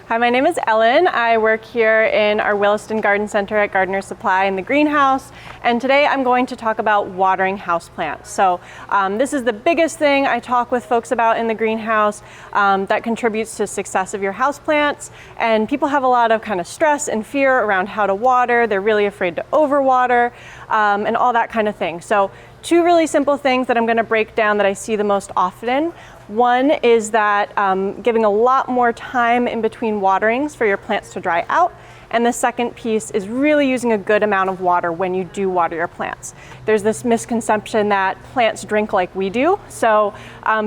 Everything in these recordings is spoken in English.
Hi, my name is Ellen. I work here in our Williston Garden Center at Gardener Supply in the greenhouse, and today I'm going to talk about watering houseplants. So this is the biggest thing I talk with folks about in the greenhouse that contributes to success of your houseplants. And people have a lot of kind of stress and fear around how to water. They're really afraid to overwater and all that kind of thing. So two really simple things that I'm going to break down that I see the most often. One is that giving a lot more time in between waterings for your plants to dry out. And the second piece is really using a good amount of water when you do water your plants. There's this misconception that plants drink like we do. So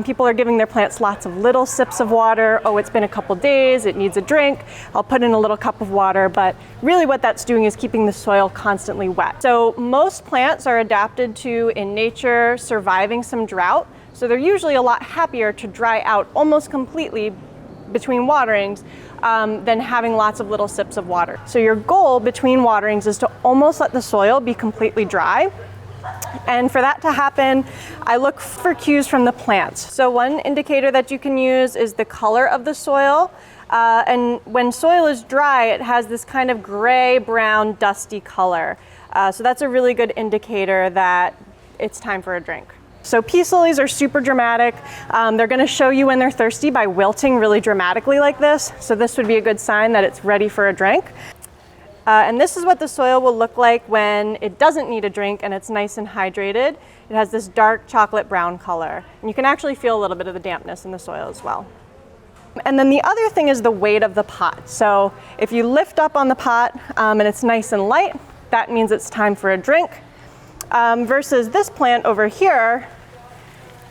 people are giving their plants lots of little sips of water. Oh, it's been a couple days, it needs a drink. I'll put in a little cup of water, but really what that's doing is keeping the soil constantly wet. So most plants are adapted to, in nature, surviving some drought. So they're usually a lot happier to dry out almost completely between waterings than having lots of little sips of water. So your goal between waterings is to almost let the soil be completely dry. And for that to happen, I look for cues from the plants. So one indicator that you can use is the color of the soil. And when soil is dry, it has this kind of gray, brown, dusty color. So that's a really good indicator that it's time for a drink. So peace lilies are super dramatic. They're going to show you when they're thirsty by wilting really dramatically like this. So this would be a good sign that it's ready for a drink. And this is what the soil will look like when it doesn't need a drink and it's nice and hydrated. It has this dark chocolate brown color. And you can actually feel a little bit of the dampness in the soil as well. And then the other thing is the weight of the pot. So if you lift up on the pot and it's nice and light, that means it's time for a drink. Versus this plant over here,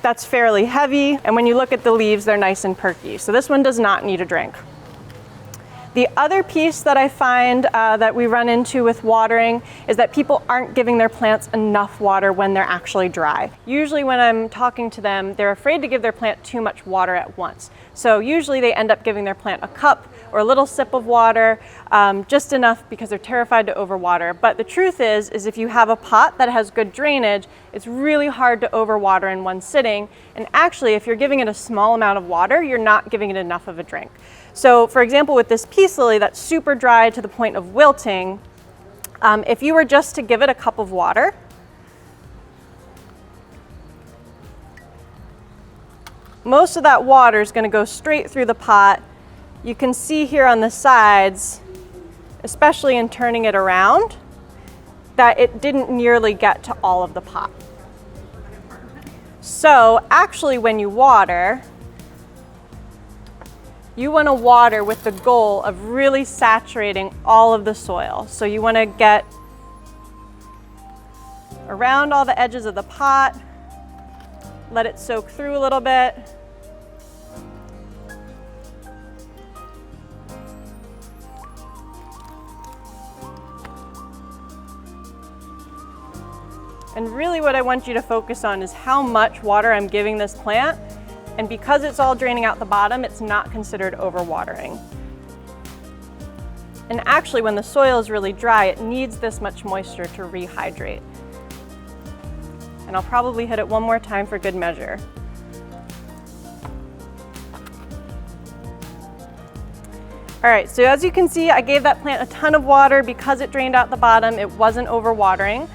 that's fairly heavy, and when you look at the leaves, they're nice and perky. So this one does not need a drink. The other piece that I find that we run into with watering is that people aren't giving their plants enough water when they're actually dry. Usually when I'm talking to them, they're afraid to give their plant too much water at once. So usually they end up giving their plant a cup or a little sip of water, just enough because they're terrified to overwater. But the truth is if you have a pot that has good drainage, it's really hard to overwater in one sitting. And actually, if you're giving it a small amount of water, you're not giving it enough of a drink. So for example, with this peace lily that's super dry to the point of wilting, if you were just to give it a cup of water, most of that water is going to go straight through the pot. You can see here on the sides, especially in turning it around, that it didn't nearly get to all of the pot. So actually when you water, you want to water with the goal of really saturating all of the soil. So you want to get around all the edges of the pot, let it soak through a little bit. And really what I want you to focus on is how much water I'm giving this plant. And because it's all draining out the bottom, it's not considered overwatering. And actually, when the soil is really dry, it needs this much moisture to rehydrate. And I'll probably hit it one more time for good measure. All right, so as you can see, I gave that plant a ton of water because it drained out the bottom. It wasn't overwatering.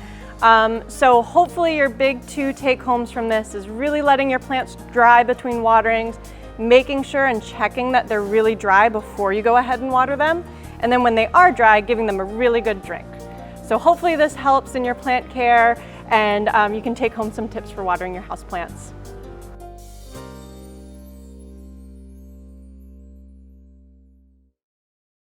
So hopefully your big two take-homes from this is really letting your plants dry between waterings, making sure and checking that they're really dry before you go ahead and water them, and then when they are dry, giving them a really good drink. So hopefully this helps in your plant care, and you can take home some tips for watering your houseplants.